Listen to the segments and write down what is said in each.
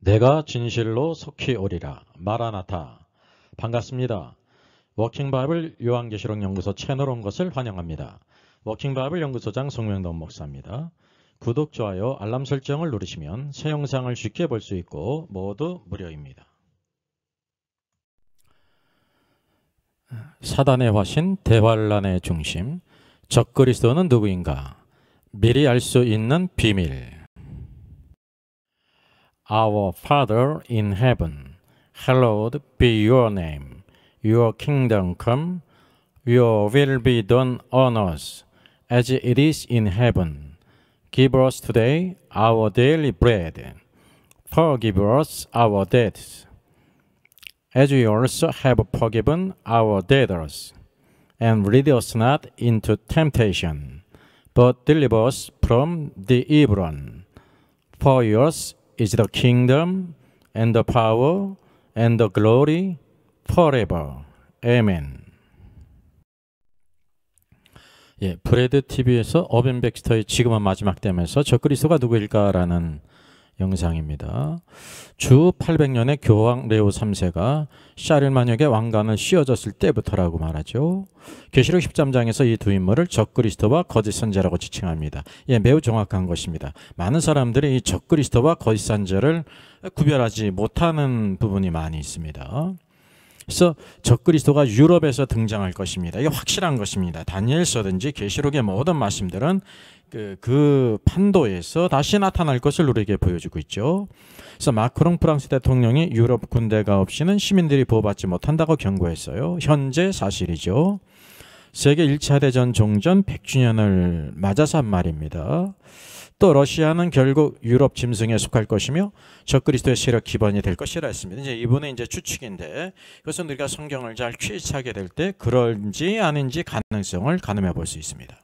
내가 진실로 속히 오리라. 마라나타. 반갑습니다. 워킹바이블 요한계시록 연구소 채널 온 것을 환영합니다. 워킹바이블 연구소장 송명돈 목사입니다. 구독, 좋아요, 알람 설정을 누르시면 새 영상을 쉽게 볼 수 있고 모두 무료입니다. 사단의 화신, 대환란의 중심, 적그리스도는 누구인가? 미리 알 수 있는 비밀. Our Father in heaven, hallowed be your name. Your kingdom come, your will be done on earth as it is in heaven. Give us today our daily bread. Forgive us our debts, as we also have forgiven our debtors. And lead us not into temptation, but deliver us from the evil one. For yours is the kingdom and the power and the glory forever. Amen. 예, 브래드 TV에서 어벤 백스터의 지금은 마지막 때면서 적그리스도가 누구일까라는 영상입니다. 주 800년의 교황 레오 3세가 샤를마녀에게 왕관을 씌워줬을 때부터라고 말하죠. 계시록 13장에서 이 두 인물을 적그리스도와 거짓 선지자라고 지칭합니다. 예, 매우 정확한 것입니다. 많은 사람들이 이 적그리스도와 거짓 선지자를 구별하지 못하는 부분이 많이 있습니다. 그래서 적그리스도가 유럽에서 등장할 것입니다. 이게 확실한 것입니다. 다니엘서든지 계시록의 모든 말씀들은 그 판도에서 다시 나타날 것을 우리에게 보여주고 있죠. 그래서 마크롱 프랑스 대통령이 유럽 군대가 없이는 시민들이 보호받지 못한다고 경고했어요. 현재 사실이죠. 세계 1차 대전 종전 100주년을 맞아서 한 말입니다. 또 러시아는 결국 유럽 짐승에 속할 것이며 적그리스도의 세력 기반이 될 것이라 했습니다. 이제 이분의 추측인데 그것은 우리가 성경을 잘 취하게 될 때 그런지 아닌지 가능성을 가늠해 볼 수 있습니다.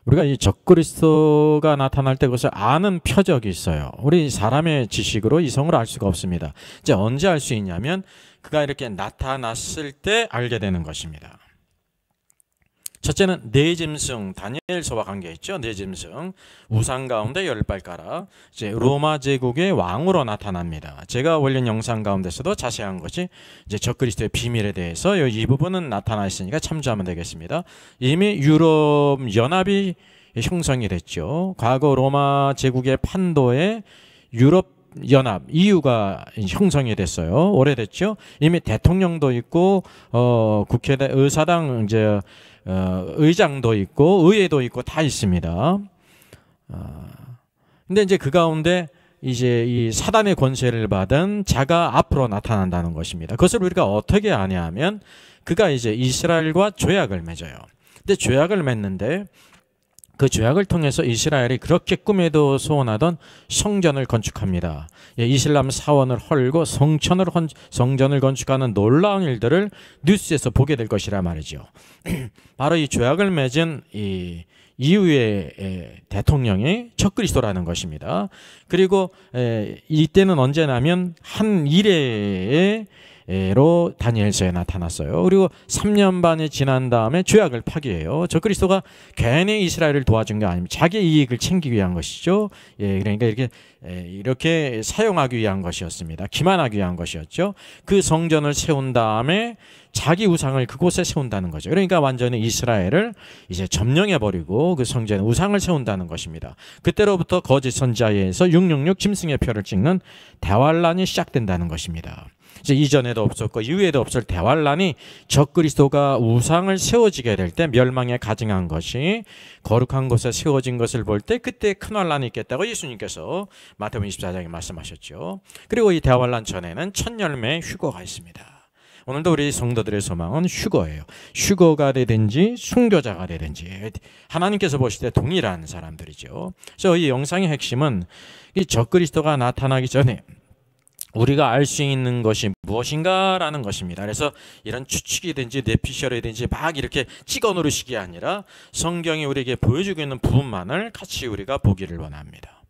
우리가 이 적그리스도가 나타날 때 그것을 아는 표적이 있어요. 우리 사람의 지식으로 이성으로 알 수가 없습니다. 이제 언제 알 수 있냐면 그가 이렇게 나타났을 때 알게 되는 것입니다. 첫째는 네 짐승, 다니엘서와 관계 있죠. 네 짐승, 우상 가운데 10발가락, 이제 로마 제국의 왕으로 나타납니다. 제가 올린 영상 가운데서도 자세한 것이 이제 적그리스도의 비밀에 대해서 이 부분은 나타나 있으니까 참조하면 되겠습니다. 이미 유럽 연합이 형성이 됐죠. 과거 로마 제국의 판도에 유럽 연합 EU가 형성이 됐어요. 오래됐죠. 이미 대통령도 있고 국회 의사당 의장도 있고 의회도 있고 다 있습니다. 근데 이제 그 가운데 이제 이 사단의 권세를 받은 자가 앞으로 나타난다는 것입니다. 그것을 우리가 어떻게 아냐면 그가 이제 이스라엘과 조약을 맺어요. 근데 조약을 맺는데 그 조약을 통해서 이스라엘이 그렇게 꿈에도 소원하던 성전을 건축합니다. 예, 이슬람 사원을 헐고 성전을 건축하는 놀라운 일들을 뉴스에서 보게 될 것이라 말이죠. 바로 이 조약을 맺은 이 이후의 대통령이 적그리스도라는 것입니다. 그리고 이때는 언제냐면 한 일회에 로 다니엘서에 나타났어요. 그리고 3년 반이 지난 다음에 조약을 파기해요. 적그리스도가 괜히 이스라엘을 도와준 게 아닙니다. 자기 이익을 챙기기 위한 것이죠. 예, 그러니까 이렇게 사용하기 위한 것이었습니다. 기만하기 위한 것이었죠. 그 성전을 세운 다음에 자기 우상을 그곳에 세운다는 거죠. 그러니까 완전히 이스라엘을 이제 점령해버리고 그 성전에 우상을 세운다는 것입니다. 그때로부터 거짓 선지자에서 666 짐승의 표를 찍는 대환란이 시작된다는 것입니다. 이제 이전에도 없었고 이후에도 없을 대환란이 적그리스도가 우상을 세워지게 될 때 멸망에 가증한 것이 거룩한 곳에 세워진 것을 볼 때 그때 큰 환란이 있겠다고 예수님께서 마태복음 24장에 말씀하셨죠. 그리고 이 대환란 전에는 첫 열매의 휴거가 있습니다. 오늘도 우리 성도들의 소망은 휴거예요. 휴거가 되든지 순교자가 되든지 하나님께서 보실 때 동일한 사람들이죠. 그래서 이 영상의 핵심은 이 적그리스도가 나타나기 전에 우리가 알 수 있는 것이 무엇인가라는 것입니다. 그래서 이런 추측이든지 뇌피셜이든지 막 이렇게 찍어 누르시기 아니라 성경이 우리에게 보여주고 있는 부분만을 같이 우리가 보기를 원합니다.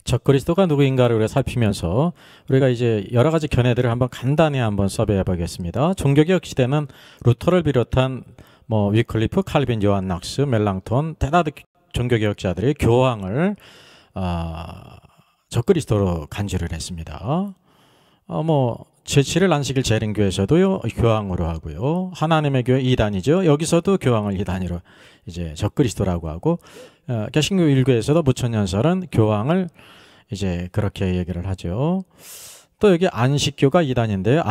적그리스도가 누구인가를 우리가 살피면서 우리가 이제 여러 가지 견해들을 한번 간단히 한번 서베해 보겠습니다. 종교개혁 시대는 루터를 비롯한 위클리프, 칼빈, 요한 낙스, 멜랑톤 대다수 종교개혁자들이 교황을 적그리스도로 간주를 했습니다. 제7일 안식일 재림교에서도요 교황으로 하고요, 하나님의 교회 2단이죠. 여기서도 교황을 2단위로 이제 적그리스도라고 하고, 개신교 1교에서도 무천년설은 교황을 이제 그렇게 얘기를 하죠. 또 여기 안식교가 2단인데요.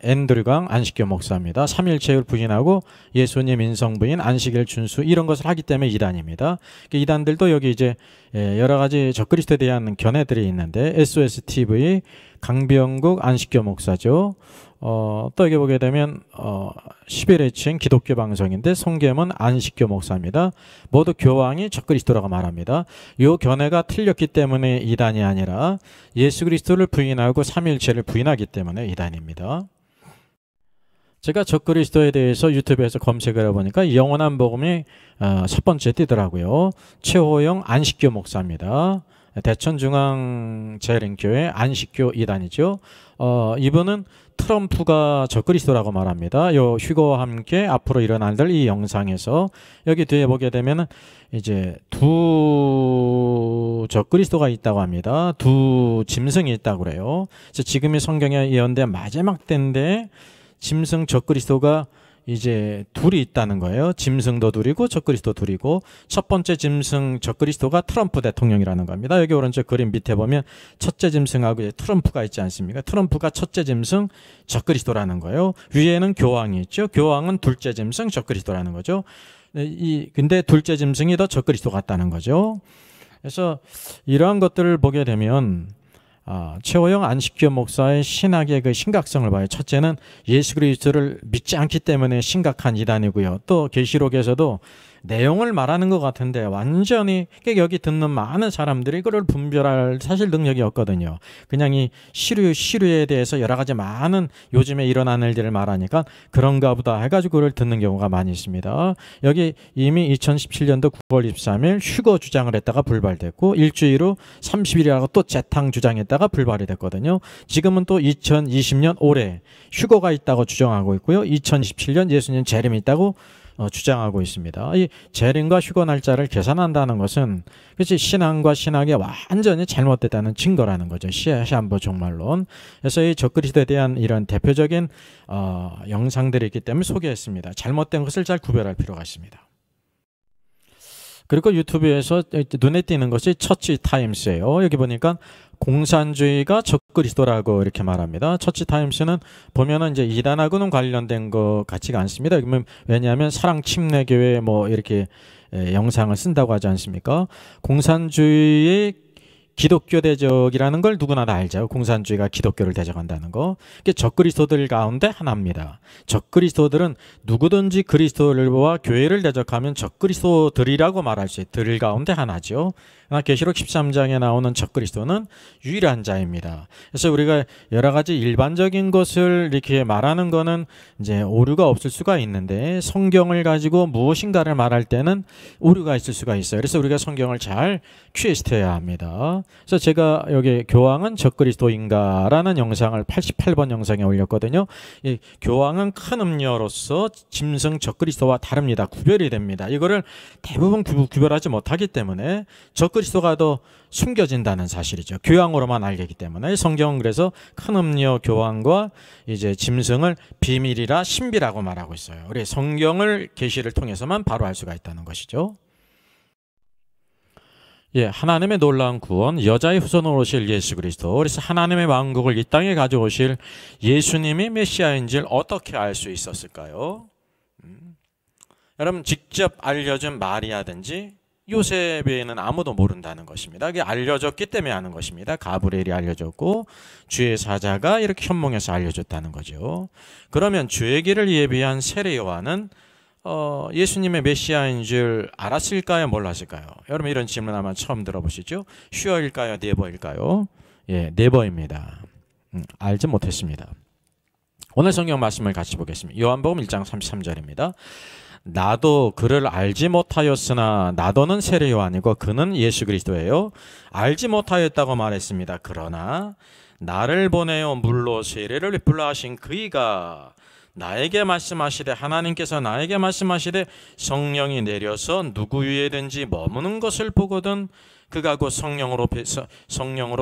앤드류강 안식교 목사입니다. 삼일체를 부인하고 예수님 인성 부인, 안식일 준수 이런 것을 하기 때문에 2단입니다. 2단들도 여기 이제 여러 가지 적그리스도에 대한 견해들이 있는데, SOSTV 강병국 안식교 목사죠. 또 여기 보게 되면 11회층 기독교 방송인데 송계문 안식교 목사입니다. 모두 교황이 적그리스도라고 말합니다. 이 견해가 틀렸기 때문에 2단이 아니라 예수 그리스도를 부인하고 삼일체를 부인하기 때문에 2단입니다. 제가 적그리스도에 대해서 유튜브에서 검색을 해보니까 영원한 복음이 첫 번째 뜨더라고요. 최호영 안식교 목사입니다. 대천중앙재림교회 안식교 2단이죠. 이분은 트럼프가 적그리스도라고 말합니다. 요 휴거와 함께 앞으로 일어날 이 영상에서 여기 뒤에 보게 되면 이제 두 적그리스도가 있다고 합니다. 두 짐승이 있다고 그래요. 그래서 지금이 성경에 예언된 마지막 때인데 짐승 적그리스도가 이제 둘이 있다는 거예요. 짐승도 둘이고 적그리스도 둘이고, 첫 번째 짐승 적그리스도가 트럼프 대통령이라는 겁니다. 여기 오른쪽 그림 밑에 보면 첫째 짐승하고 이제 트럼프가 있지 않습니까? 트럼프가 첫째 짐승 적그리스도라는 거예요. 위에는 교황이 있죠. 교황은 둘째 짐승 적그리스도라는 거죠. 근데 둘째 짐승이 더 적그리스도 같다는 거죠. 그래서 이러한 것들을 보게 되면 최호영 안식교 목사의 신학의 그 심각성을 봐요. 첫째는 예수 그리스도를 믿지 않기 때문에 심각한 이단이고요. 또 계시록에서도 내용을 말하는 것 같은데 완전히 여기 듣는 많은 사람들이 그걸 분별할 사실 능력이 없거든요. 그냥 이 시류에 대해서 여러 가지 많은 요즘에 일어나는 일들을 말하니까 그런가 보다 해가지고 그걸 듣는 경우가 많이 있습니다. 여기 이미 2017년도 9월 23일 휴거 주장을 했다가 불발됐고, 일주일 후 30일이라고 또 재탕 주장했다가 불발이 됐거든요. 지금은 또 2020년 올해 휴거가 있다고 주장하고 있고요. 2027년 예수님 재림이 있다고 주장하고 있습니다. 이 재림과 휴거 날짜를 계산한다는 것은 그렇지 신앙과 신학이 완전히 잘못됐다는 증거라는 거죠. 시한부 종말론. 그래서 이 적그리스도에 대한 이런 대표적인 영상들이 있기 때문에 소개했습니다. 잘못된 것을 잘 구별할 필요가 있습니다. 그리고 유튜브에서 눈에 띄는 것이 처치 타임스예요. 여기 보니까 공산주의가 적그리스도라고 이렇게 말합니다. 처치 타임스는 보면은 이제 이단하고는 관련된 것 같지가 않습니다. 왜냐하면 사랑 침례교회 이렇게 영상을 쓴다고 하지 않습니까? 공산주의의 기독교 대적이라는 걸 누구나 다 알죠. 공산주의가 기독교를 대적한다는 거. 이게 적그리스도들 가운데 하나입니다. 적그리스도들은 누구든지 그리스도와 교회를 대적하면 적그리스도들이라고 말할 수 있어요. 들 가운데 하나죠. 그러나 계시록 13장에 나오는 적그리스도는 유일한 자입니다. 그래서 우리가 여러 가지 일반적인 것을 이렇게 말하는 거는 이제 오류가 없을 수가 있는데, 성경을 가지고 무엇인가를 말할 때는 오류가 있을 수가 있어요. 그래서 우리가 성경을 잘 퀘스트해야 합니다. 그래서 제가 여기 교황은 적그리스도인가라는 영상을 88번 영상에 올렸거든요. 이 교황은 큰 음료로서 짐승 적그리스도와 다릅니다. 구별이 됩니다. 이거를 대부분 구별하지 못하기 때문에 적그리스도가 더 숨겨진다는 사실이죠. 교황으로만 알기 때문에 성경은 그래서 큰 음료 교황과 이제 짐승을 비밀이라 신비라고 말하고 있어요. 우리 성경을 계시를 통해서만 바로 알 수가 있다는 것이죠. 하나님의 놀라운 구원, 여자의 후손으로 오실 예수 그리스도. 그래서 하나님의 왕국을 이 땅에 가져오실 예수님이 메시아인지를 어떻게 알 수 있었을까요? 여러분, 직접 알려준 마리아든지 요셉 외에는 아무도 모른다는 것입니다. 이게 알려졌기 때문에 아는 것입니다. 가브리엘이 알려줬고 주의 사자가 이렇게 현몽에서 알려줬다는 거죠. 그러면 주의 길을 예비한 세례 요한은 예수님의 메시아인 줄 알았을까요? 몰랐을까요? 여러분, 이런 질문 아마 처음 들어보시죠? 슈어일까요? 네버일까요? 네버입니다. 알지 못했습니다. 오늘 성경 말씀을 같이 보겠습니다. 요한복음 1장 33절입니다. 나도 그를 알지 못하였으나 나도는 세례 요한이고 그는 예수 그리스도예요. 알지 못하였다고 말했습니다. 그러나 나를 보내어 물로 세례를 베풀라 하신 그이가 나에게 말씀하시되, 하나님께서 나에게 말씀하시되 성령이 내려서 누구 위에든지 머무는 것을 보거든 그가 곧 성령으로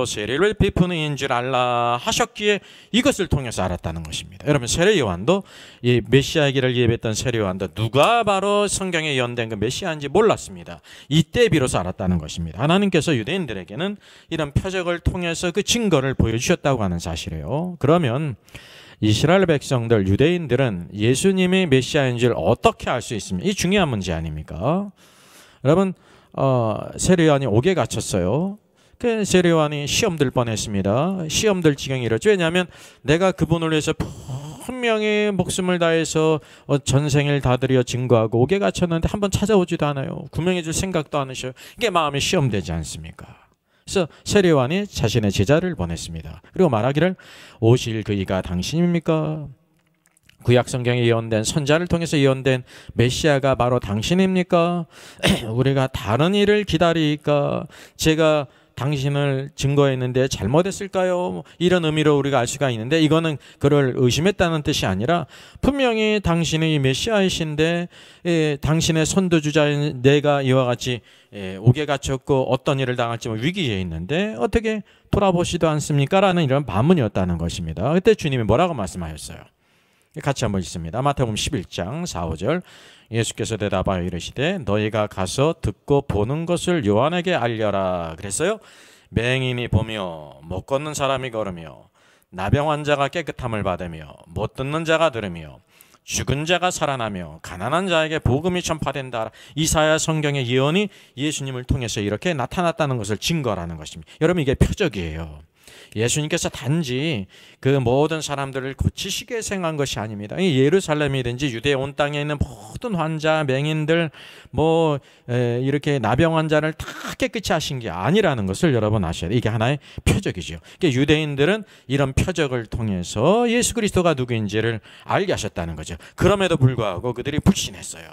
세례를 베푸는 이인 줄 알라 하셨기에 이것을 통해서 알았다는 것입니다. 여러분, 세례 요한도 이 메시아이기를 예배했던 세례 요한도 누가 바로 성경에 예언된 그 메시아인지 몰랐습니다. 이때 비로소 알았다는 것입니다. 하나님께서 유대인들에게는 이런 표적을 통해서 그 증거를 보여주셨다고 하는 사실이에요. 그러면 이스라엘 백성들, 유대인들은 예수님이 메시아인 줄 어떻게 알 수 있습니까? 이 중요한 문제 아닙니까? 여러분, 세례 요한이 옥에 갇혔어요. 그 세례 요한이 시험 들 뻔했습니다. 시험 들 지경이 이렇죠. 왜냐하면 내가 그분을 위해서 분명히 목숨을 다해서 전생을 다 들여 증거하고 옥에 갇혔는데 한번 찾아오지도 않아요. 구명해 줄 생각도 안 하셔요. 이게 마음이 시험되지 않습니까? 그래서 세례 요한이 자신의 제자를 보냈습니다. 그리고 말하기를 오실 그이가 당신입니까? 구약 성경에 예언된 선자를 통해서 예언된 메시아가 바로 당신입니까? 우리가 다른 일을 기다리니까 제가 당신을 증거했는데 잘못했을까요? 이런 의미로 우리가 알 수가 있는데 이거는 그를 의심했다는 뜻이 아니라 분명히 당신이 메시아이신데 당신의 선두주자인 내가 이와 같이 옥에 갇혔고 어떤 일을 당할지 위기에 있는데 어떻게 돌아보시도 않습니까? 라는 이런 반문이었다는 것입니다. 그때 주님이 뭐라고 말씀하셨어요? 같이 한번 읽습니다. 마태복음 11장 4, 5절. 예수께서 대답하여 이르시되 너희가 가서 듣고 보는 것을 요한에게 알려라. 그랬어요. 맹인이 보며 못 걷는 사람이 걸으며 나병 환자가 깨끗함을 받으며 못 듣는 자가 들으며 죽은 자가 살아나며 가난한 자에게 복음이 전파된다. 이사야 성경의 예언이 예수님을 통해서 이렇게 나타났다는 것을 증거라는 것입니다. 여러분, 이게 표적이에요. 예수님께서 단지 그 모든 사람들을 고치시기 위해 생한 것이 아닙니다. 예루살렘이든지 유대 온 땅에 있는 모든 환자, 맹인들, 이렇게 나병 환자를 다 깨끗이 하신 게 아니라는 것을 여러분 아셔야 돼요. 이게 하나의 표적이죠. 그러니까 유대인들은 이런 표적을 통해서 예수 그리스도가 누구인지를 알게 하셨다는 거죠. 그럼에도 불구하고 그들이 불신했어요.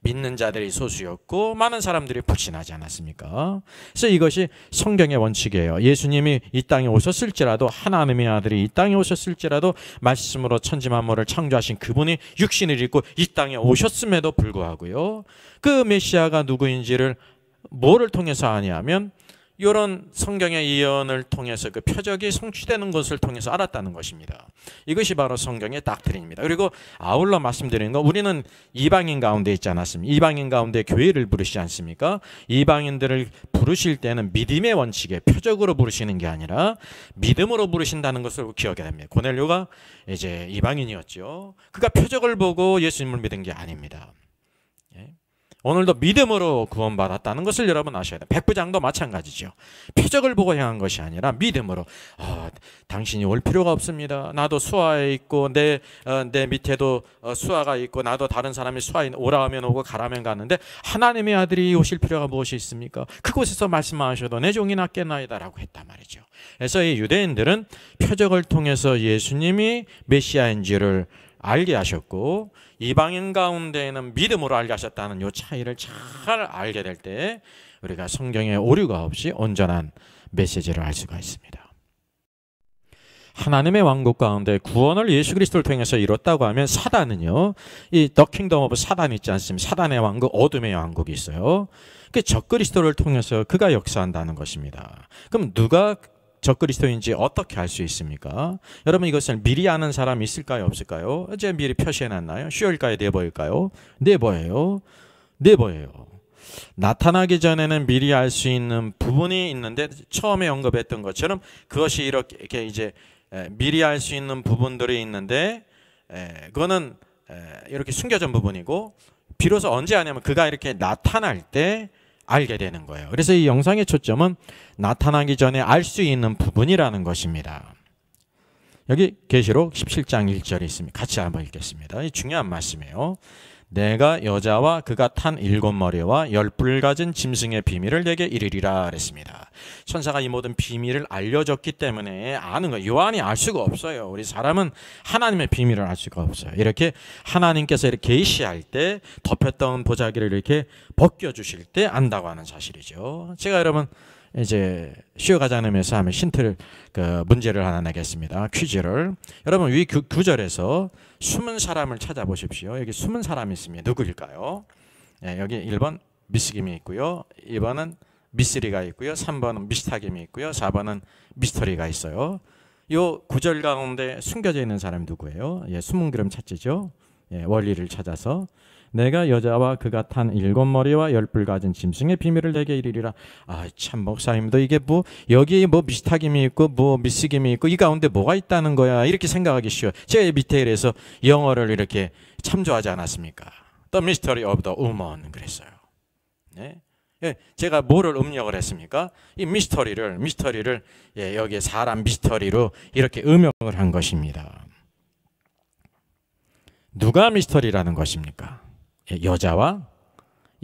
믿는 자들이 소수였고 많은 사람들이 불신하지 않았습니까? 그래서 이것이 성경의 원칙이에요. 예수님이 이 땅에 오셨을지라도, 하나님의 아들이 이 땅에 오셨을지라도 말씀으로 천지 만물을 창조하신 그분이 육신을 입고 이 땅에 오셨음에도 불구하고요, 그 메시아가 누구인지를 뭐를 통해서 아냐면 이런 성경의 예언을 통해서 그 표적이 성취되는 것을 통해서 알았다는 것입니다. 이것이 바로 성경의 닥트린입니다. 그리고 아울러 말씀드리는 거, 우리는 이방인 가운데 있지 않았습니까? 이방인 가운데 교회를 부르시지 않습니까? 이방인들을 부르실 때는 믿음의 원칙에 표적으로 부르시는 게 아니라 믿음으로 부르신다는 것을 기억해야 됩니다. 고넬료가 이제 이방인이었죠. 그가 표적을 보고 예수님을 믿은 게 아닙니다. 오늘도 믿음으로 구원받았다는 것을 여러분 아셔야 돼요. 백부장도 마찬가지죠. 표적을 보고 행한 것이 아니라 믿음으로, 당신이 올 필요가 없습니다. 나도 수하에 있고 내 밑에도 수하가 있고 나도 다른 사람이 수하에 오라 하면 오고 가라면 가는데 하나님의 아들이 오실 필요가 무엇이 있습니까? 그곳에서 말씀하셔도 내 종이 낫겠나이다 라고 했단 말이죠. 그래서 이 유대인들은 표적을 통해서 예수님이 메시아인지를 알게 하셨고, 이방인 가운데에는 믿음으로 알게 하셨다는 이 차이를 잘 알게 될 때 우리가 성경에 오류가 없이 온전한 메시지를 알 수가 있습니다. 하나님의 왕국 가운데 구원을 예수 그리스도를 통해서 이뤘다고 하면 사단은요, 이 더 킹덤 오브 사단 있지 않습니까? 사단의 왕국, 어둠의 왕국이 있어요. 그 적그리스도를 통해서 그가 역사한다는 것입니다. 그럼 누가 적그리스도인지 어떻게 알 수 있습니까? 여러분, 이것을 미리 아는 사람이 있을까요, 없을까요? 이제 미리 표시해놨나요? 쉬울까요, 네버일까요? 네버예요. 나타나기 전에는 미리 알 수 있는 부분이 있는데, 처음에 언급했던 것처럼 그것이 이렇게 이제 미리 알 수 있는 부분들이 있는데, 그거는 이렇게 숨겨진 부분이고, 비로소 언제 아냐면 그가 이렇게 나타날 때 알게 되는 거예요. 그래서 이 영상의 초점은 나타나기 전에 알 수 있는 부분이라는 것입니다. 여기 계시록 17장 1절이 있습니다. 같이 한번 읽겠습니다. 이 중요한 말씀이에요. 내가 여자와 그가 탄 7머리와 10뿔 가진 짐승의 비밀을 내게 이르리라 그랬습니다. 천사가 이 모든 비밀을 알려줬기 때문에 아는 거예요. 요한이 알 수가 없어요. 우리 사람은 하나님의 비밀을 알 수가 없어요. 이렇게 하나님께서 이렇게 계시할 때 덮였던 보자기를 이렇게 벗겨주실 때 안다고 하는 사실이죠. 제가 여러분 이제 쉬어가지 않으면서 하면 힌트를 문제를 하나 내겠습니다. 퀴즈를. 여러분, 위 구절에서 숨은 사람을 찾아보십시오. 여기 숨은 사람이 있습니다. 누구일까요? 여기 1번 미스김이 있고요. 2번은 미쓰리가 있고요. 3번은 미스타김이 있고요. 4번은 미스터리가 있어요. 요 구절 가운데 숨겨져 있는 사람이 누구예요? 예, 숨은 그림 찾지죠. 예, 원리를 찾아서 내가 여자와 그가 탄 7머리와 10뿔 가진 짐승의 비밀을 내게 이르리라. 아, 참 목사님도 이게 뭐 여기 뭐 미스타김이 있고 뭐 미스김이 있고 이 가운데 뭐가 있다는 거야 이렇게 생각하기 쉬워요. 제가 밑에 이래서 영어를 이렇게 참조하지 않았습니까? The Mystery of the Woman 그랬어요. 네. 예, 제가 뭐를 음력을 했습니까? 이 미스터리를 예, 여기에 사람 미스터리로 이렇게 음역을 한 것입니다. 누가 미스터리라는 것입니까? 예, 여자와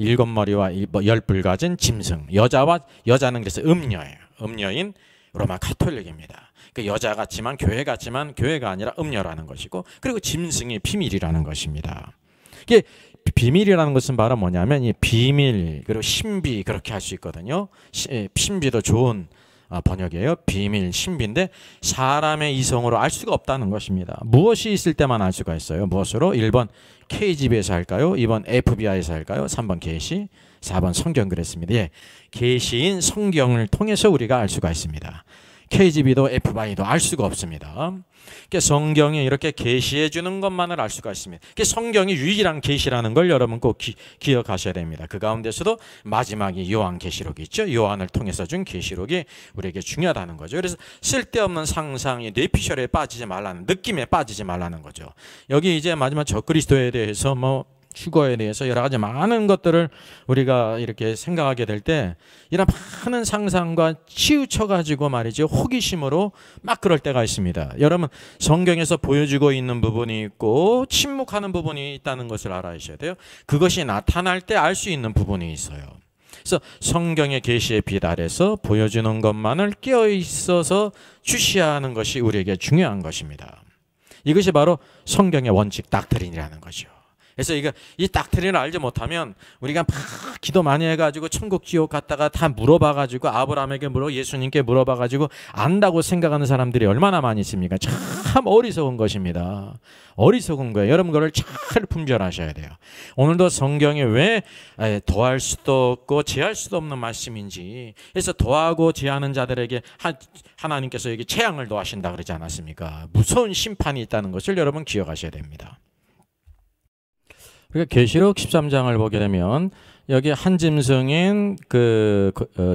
7머리와 10뿔 가진 짐승. 여자는 그래서 음녀예요. 음녀인 로마 가톨릭입니다. 그 여자 같지만 교회 같지만 교회가 아니라 음녀라는 것이고, 그리고 짐승이 비밀이라는 것입니다. 이게 비밀이라는 것은 바로 뭐냐면 이 비밀 그리고 신비 그렇게 할 수 있거든요. 신비도 좋은 번역이에요. 비밀, 신비인데 사람의 이성으로 알 수가 없다는 것입니다. 무엇이 있을 때만 알 수가 있어요. 무엇으로? 1번 KGB에서 할까요? 2번 FBI에서 할까요? 3번 계시, 4번 성경 그랬습니다. 예, 계시인 성경을 통해서 우리가 알 수가 있습니다. KGB도 FBI도 알 수가 없습니다. 성경이 이렇게 계시해 주는 것만을 알 수가 있습니다. 성경이 유일한 계시라는 걸 여러분 꼭 기억하셔야 됩니다. 그 가운데서도 마지막이 요한계시록이 있죠. 요한을 통해서 준 계시록이 우리에게 중요하다는 거죠. 그래서 쓸데없는 상상이 뇌피셜에 빠지지 말라는, 느낌에 빠지지 말라는 거죠. 여기 이제 마지막 적그리스도에 대해서 휴거에 대해서 여러 가지 많은 것들을 우리가 이렇게 생각하게 될 때 이런 많은 상상과 치우쳐가지고 말이죠. 호기심으로 막 그럴 때가 있습니다. 여러분 성경에서 보여주고 있는 부분이 있고 침묵하는 부분이 있다는 것을 알아야셔야 돼요. 그것이 나타날 때 알 수 있는 부분이 있어요. 그래서 성경의 계시의 빛 아래서 보여주는 것만을 깨어 있어서 주시하는 것이 우리에게 중요한 것입니다. 이것이 바로 성경의 원칙 닥트린이라는 거죠. 그래서 이 닥트린을 알지 못하면 우리가 막 기도 많이 해가지고 천국 지옥 갔다가 다 물어봐가지고 아브라함에게 예수님께 물어봐가지고 안다고 생각하는 사람들이 얼마나 많이 있습니까? 참 어리석은 것입니다. 어리석은 거예요. 여러분 그걸 잘 분별하셔야 돼요. 오늘도 성경에 왜 더할 수도 없고 제할 수도 없는 말씀인지, 그래서 더하고 제하는 자들에게 하나님께서 여기 재앙을 더하신다 그러지 않았습니까? 무서운 심판이 있다는 것을 여러분 기억하셔야 됩니다. 그러니까 계시록 13장을 보게 되면 여기 한 짐승인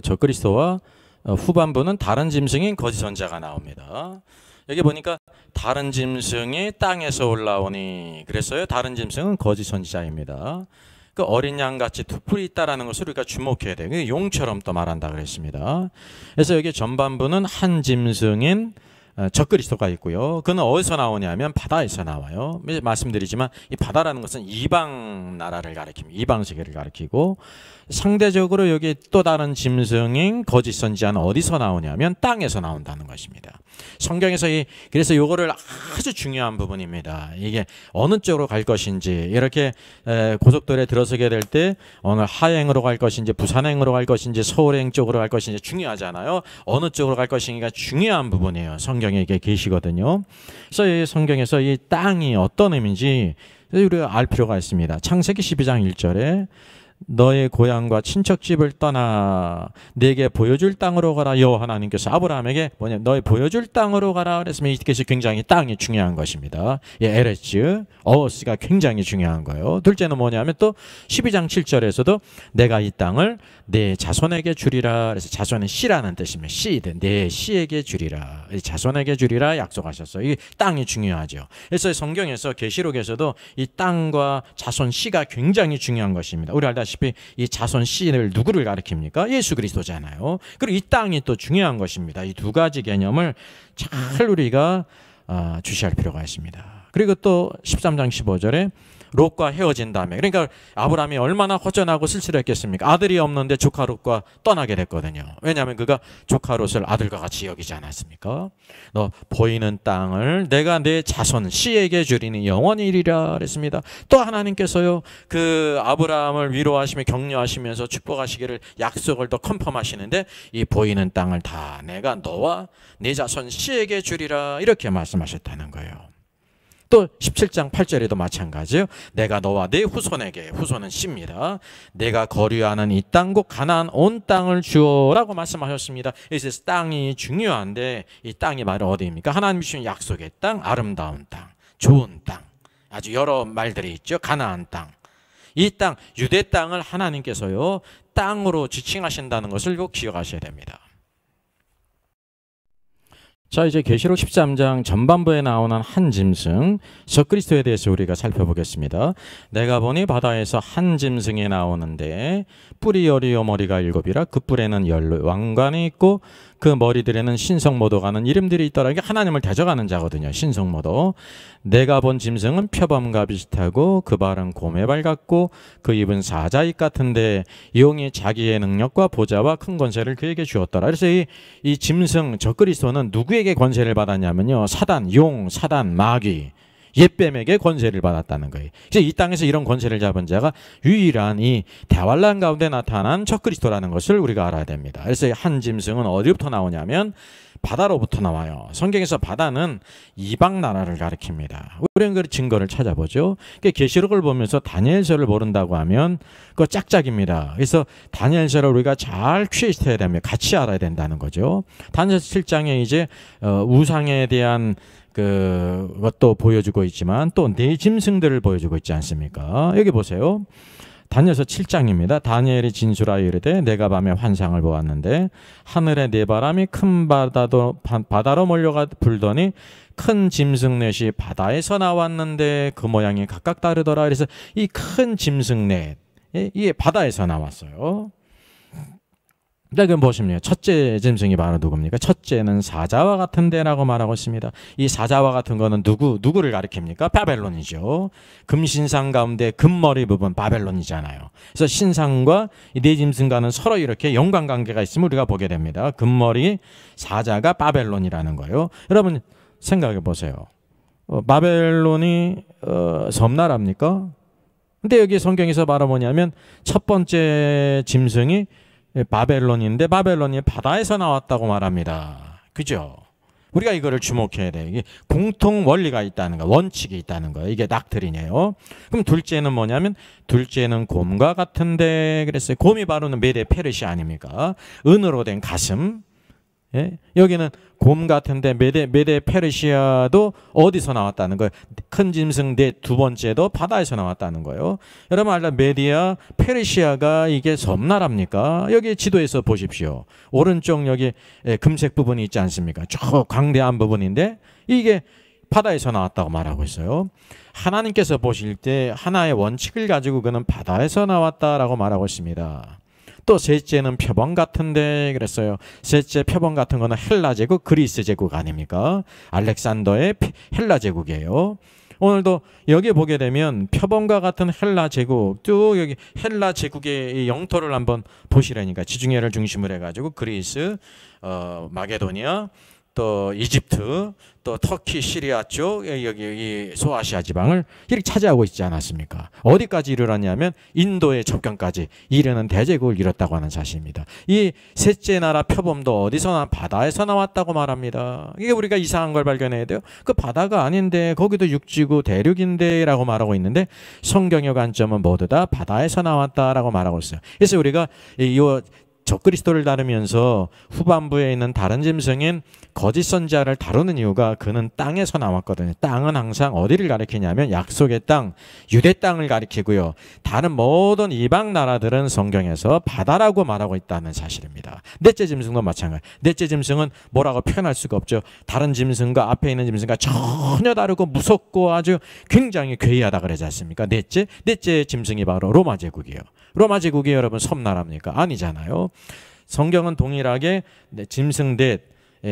적그리스도와 후반부는 다른 짐승인 거짓 선자가 나옵니다. 여기 보니까 다른 짐승이 땅에서 올라오니 그랬어요. 다른 짐승은 거짓 선지자입니다. 그 어린 양같이 두 뿔이 있다라는 것을 우리가 주목해야 돼요. 용처럼 또 말한다 그랬습니다. 그래서 여기 전반부는 한 짐승인 적그리스도가 있고요. 그는 어디서 나오냐면 바다에서 나와요. 말씀드리지만 이 바다라는 것은 이방 나라를 가리킵니다. 이방 세계를 가리키고, 상대적으로 여기 또 다른 짐승인 거짓 선지자는 어디서 나오냐면 땅에서 나온다는 것입니다. 성경에서 그래서 이거를 아주 중요한 부분입니다. 이게 어느 쪽으로 갈 것인지, 이렇게 고속도로에 들어서게 될 때 오늘 하행으로 갈 것인지 부산행으로 갈 것인지 서울행 쪽으로 갈 것인지 중요하잖아요. 어느 쪽으로 갈 것인지가 중요한 부분이에요. 성경에 이게 계시거든요. 그래서 이 성경에서 이 땅이 어떤 의미인지 우리가 알 필요가 있습니다. 창세기 12장 1절에 너의 고향과 친척집을 떠나 내게 보여줄 땅으로 가라. 여호와 하나님께서 아브라함에게 너의 보여줄 땅으로 가라 그랬으면 이것이 굉장히 땅이 중요한 것입니다. 에레츠, 어스가 굉장히 중요한 거예요. 둘째는 뭐냐면 또 12장 7절에서도 내가 이 땅을 내 자손에게 주리라. 그래서 자손은 씨라는 뜻입니다. 씨드, 내 씨에게 주리라. 자손에게 주리라 약속하셨어요. 이 땅이 중요하죠. 그래서 성경에서 계시록에서도 이 땅과 자손 씨가 굉장히 중요한 것입니다. 우리 알다시피 이 자손 씨를 누구를 가리킵니까? 예수 그리스도잖아요. 그리고 이 땅이 또 중요한 것입니다. 이 두 가지 개념을 잘 우리가 주시할 필요가 있습니다. 그리고 또 13장 15절에 롯과 헤어진 다음에, 그러니까 아브라함이 얼마나 허전하고 쓸쓸했겠습니까? 아들이 없는데 조카 롯과 떠나게 됐거든요. 왜냐하면 그가 조카 롯을 아들과 같이 여기지 않았습니까? 너 보이는 땅을 내가 내 자손 씨에게 주리니 영원히 이리라 그랬습니다. 또 하나님께서요 그 아브라함을 위로하시며 격려하시면서 축복하시기를 약속을 더 컨펌하시는데 이 보이는 땅을 다 내가 너와 내 자손 씨에게 주리라 이렇게 말씀하셨다는 거예요. 또 17장 8절에도 마찬가지예요. 내가 너와 내 후손에게, 후손은 씨입니다. 내가 거류하는 이 땅 곧 가나안 온 땅을 주어라고 말씀하셨습니다. 그래서 땅이 중요한데 이 땅이 바로 어디입니까? 하나님 주신 약속의 땅, 아름다운 땅, 좋은 땅. 아주 여러 말들이 있죠. 가나안 땅. 이 땅, 유대 땅을 하나님께서요 땅으로 지칭하신다는 것을 꼭 기억하셔야 됩니다. 자, 이제 계시록 13장 전반부에 나오는 한 짐승, 적그리스도에 대해서 우리가 살펴보겠습니다. 내가 보니 바다에서 한 짐승이 나오는데 뿔이 열이요 머리가 일곱이라 그 뿔에는 열 왕관이 있고 그 머리들에는 신성모도가 하는 이름들이 있더라. 이게 하나님을 대적하는 자거든요. 신성모도. 내가 본 짐승은 표범과 비슷하고 그 발은 곰의 발 같고 그 입은 사자입 같은데 용이 자기의 능력과 보좌와 큰 권세를 그에게 주었더라. 그래서 이 짐승 적그리스도는 누구에게 권세를 받았냐면요. 사단, 용, 사단, 마귀, 옛뱀에게 권세를 받았다는 거예요. 이제 이 땅에서 이런 권세를 잡은 자가 유일한 이 대환란 가운데 나타난 적그리스도라는 것을 우리가 알아야 됩니다. 그래서 한 짐승은 어디부터 나오냐면 바다로부터 나와요. 성경에서 바다는 이방 나라를 가리킵니다. 우리는 그 증거를 찾아보죠. 계시록을 보면서 다니엘서를 모른다고 하면 그거 짝짝입니다. 그래서 다니엘서를 우리가 잘 퀴즈해야 됩니다. 같이 알아야 된다는 거죠. 다니엘서 7장에 이제 우상에 대한 그것도 보여주고 있지만 또 네 짐승들을 보여주고 있지 않습니까? 여기 보세요. 다니엘서 7장입니다. 다니엘이 진술하여 이르되 내가 밤에 환상을 보았는데 하늘의 네 바람이 큰 바다로 몰려가 불더니 큰 짐승 넷이 바다에서 나왔는데 그 모양이 각각 다르더라. 그래서 이 큰 짐승 넷 이게 바다에서 나왔어요. 그럼 보십니다. 첫째 짐승이 바로 누굽니까? 첫째는 사자와 같은데라고 말하고 있습니다. 이 사자와 같은 거는 누구를 가리킵니까? 바벨론이죠. 금신상 가운데 금머리 부분 바벨론이잖아요. 그래서 신상과 이 네 짐승과는 서로 이렇게 연관관계가 있음을 우리가 보게 됩니다. 금머리 사자가 바벨론이라는 거예요. 여러분 생각해 보세요. 바벨론이 섬나라입니까? 근데 여기 성경에서 말하 뭐냐면 첫 번째 짐승이 바벨론인데 바벨론이 바다에서 나왔다고 말합니다. 그죠? 우리가 이거를 주목해야 돼요. 이게 공통 원리가 있다는 거, 원칙이 있다는 거예요. 이게 닥트린이에요. 그럼 둘째는 뭐냐면 둘째는 곰과 같은데 그랬어요. 곰이 바로는 메데 페르시 아닙니까? 은으로 된 가슴. 예? 여기는 곰 같은데 메데 페르시아도 어디서 나왔다는 거예요? 큰 짐승 두 번째도 바다에서 나왔다는 거예요. 여러분 알다 메디아 페르시아가 이게 섬나라입니까? 여기 지도에서 보십시오. 오른쪽 여기 금색 부분이 있지 않습니까? 저 광대한 부분인데 이게 바다에서 나왔다고 말하고 있어요. 하나님께서 보실 때 하나의 원칙을 가지고 그는 바다에서 나왔다라고 말하고 있습니다. 또 셋째는 표범 같은데 그랬어요. 셋째 표범 같은 거는 헬라 제국, 그리스 제국 아닙니까? 알렉산더의 헬라 제국이에요. 오늘도 여기 보게 되면 표범과 같은 헬라 제국, 쭉 여기 헬라 제국의 영토를 한번 보시라니까. 지중해를 중심으로 해가지고 그리스, 마게도니아, 또 이집트, 또 터키, 시리아 쪽 여기 소아시아 지방을 이렇게 차지하고 있지 않았습니까? 어디까지 이르렀냐면 인도의 접경까지 이르는 대제국을 이뤘다고 하는 사실입니다. 이 셋째 나라 표범도 어디서 바다에서 나왔다고 말합니다. 이게 우리가 이상한 걸 발견해야 돼요. 그 바다가 아닌데 거기도 육지고 대륙인데 라고 말하고 있는데 성경의 관점은 모두 다 바다에서 나왔다라고 말하고 있어요. 그래서 우리가 이 적그리스도를 다루면서 후반부에 있는 다른 짐승인 거짓 선지자를 다루는 이유가 그는 땅에서 나왔거든요. 땅은 항상 어디를 가리키냐면 약속의 땅, 유대 땅을 가리키고요. 다른 모든 이방 나라들은 성경에서 바다라고 말하고 있다는 사실입니다. 넷째 짐승도 마찬가지. 넷째 짐승은 뭐라고 표현할 수가 없죠. 다른 짐승과 앞에 있는 짐승과 전혀 다르고 무섭고 아주 굉장히 괴이하다 그러지 않습니까? 넷째 짐승이 바로 로마 제국이에요. 로마 제국이 여러분 섬나라입니까? 아니잖아요. 성경은 동일하게 짐승 넷,